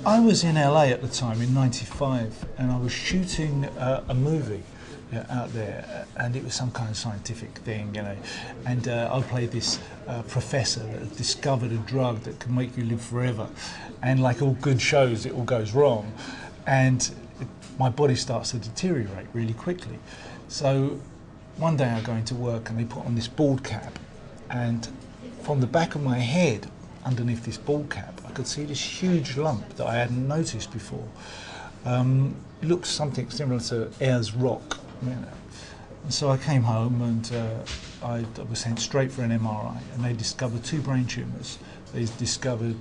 I was in LA at the time in '95, and I was shooting a movie out there, and it was some kind of scientific thing, you know. And I played this professor that had discovered a drug that can make you live forever. And like all good shows, it all goes wrong, and my body starts to deteriorate really quickly. So one day I go into work and they put on this bald cap, and from the back of my head, underneath this bald cap, I could see this huge lump that I hadn't noticed before. Looks something similar to Ayers rock, you know. And so I came home and I was sent straight for an MRI, and they discovered two brain tumours. They discovered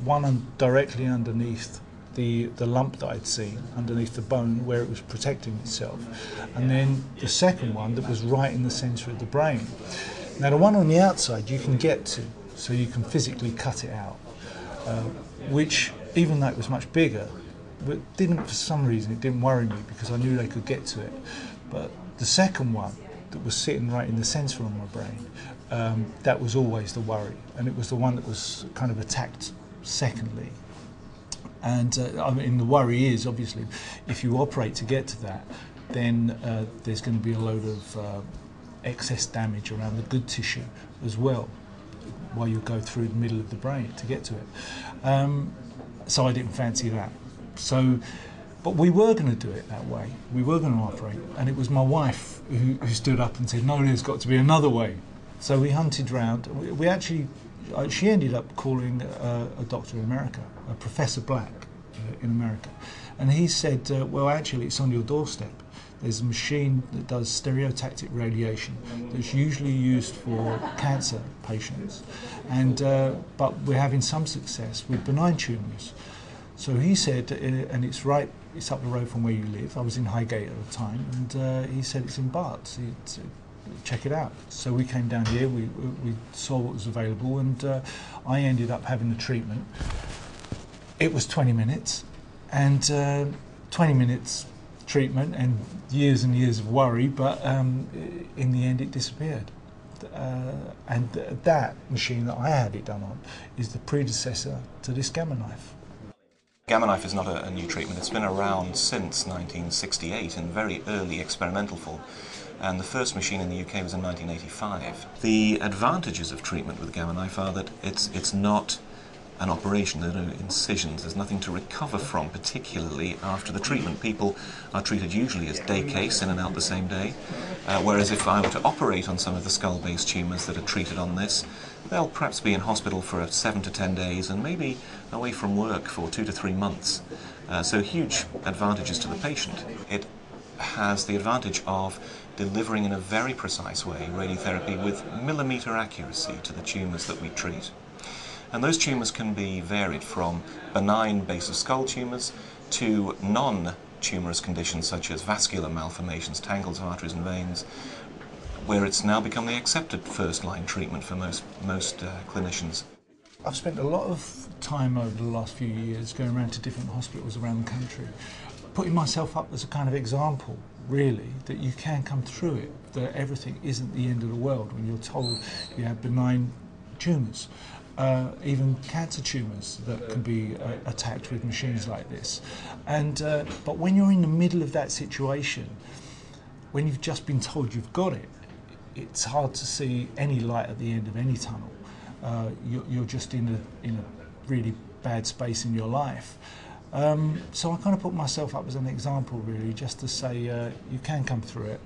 one directly underneath the lump that I'd seen, underneath the bone where it was protecting itself, and then the second one that was right in the centre of the brain. Now the one on the outside you can get to, so you can physically cut it out, which, even though it was much bigger, didn't, for some reason, it didn't worry me because I knew they could get to it. But the second one that was sitting right in the centre of my brain, that was always the worry, and it was the one that was kind of attacked secondly. And I mean, the worry is, obviously, if you operate to get to that, then there's going to be a load of excess damage around the good tissue as well, while you go through the middle of the brain to get to it. So I didn't fancy that. But we were going to do it that way. We were going to operate, and it was my wife who stood up and said, "No, there's got to be another way." So we hunted round. We actually, she ended up calling a doctor in America, a Professor Black in America, and he said, "Well, actually, it's on your doorstep. There's a machine that does stereotactic radiation that's usually used for cancer patients, and but we're having some success with benign tumours." So he said, and it's up the road from where you live. I was in Highgate at the time, and he said it's in Barts. Check it out. So we came down here, we saw what was available, and I ended up having the treatment. It was 20 minutes, and 20 minutes treatment and years of worry, but in the end it disappeared. And that machine that I had it done on is the predecessor to this Gammaknife. Gammaknife is not a new treatment. It's been around since 1968 in very early experimental form, and the first machine in the UK was in 1985. The advantages of treatment with Gammaknife are that it's not an operation. There are no incisions. There's nothing to recover from, particularly after the treatment. People are treated usually as day case, in and out the same day, whereas if I were to operate on some of the skull-based tumours that are treated on this, they'll perhaps be in hospital for 7 to 10 days and maybe away from work for 2 to 3 months. So huge advantages to the patient. It has the advantage of delivering in a very precise way radiotherapy with millimetre accuracy to the tumours that we treat. And those tumours can be varied from benign base of skull tumours to non-tumorous conditions such as vascular malformations, tangles of arteries and veins, where it's now become the accepted first-line treatment for most clinicians. I've spent a lot of time over the last few years going around to different hospitals around the country, putting myself up as a kind of example, really, that you can come through it, that everything isn't the end of the world when you're told you have benign tumours. Even cancer tumours that can be attacked with machines like this. And but when you're in the middle of that situation, when you've just been told you've got it, it's hard to see any light at the end of any tunnel. You're just in a really bad space in your life. So I kind of put myself up as an example, really, just to say you can come through it.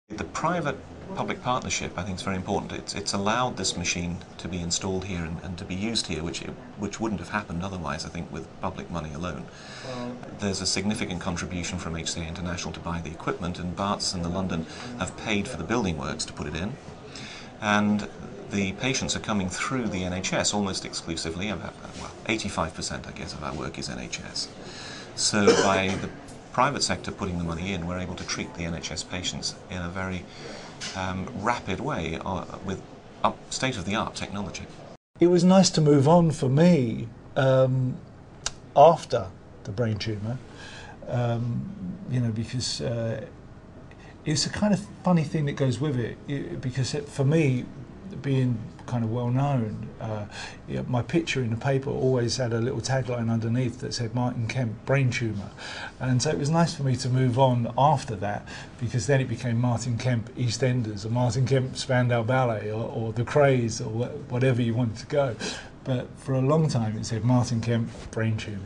The private-public partnership, I think, is very important. It's allowed this machine to be installed here and to be used here, which wouldn't have happened otherwise, I think, with public money alone. There's a significant contribution from HCA International to buy the equipment, and Barts and the London have paid for the building works to put it in. And the patients are coming through the NHS almost exclusively. Well, 85%, I guess, of our work is NHS. So by the private sector putting the money in, we're able to treat the NHS patients in a very rapid way with state-of-the-art technology. It was nice to move on for me after the brain tumour, you know, because it's a kind of funny thing that goes with it, because for me, being kind of well known, my picture in the paper always had a little tagline underneath that said Martin Kemp, brain tumour. And so it was nice for me to move on after that, because then it became Martin Kemp EastEnders, or Martin Kemp Spandau Ballet, or The Craze, or whatever you wanted to go. But for a long time it said Martin Kemp, brain tumour.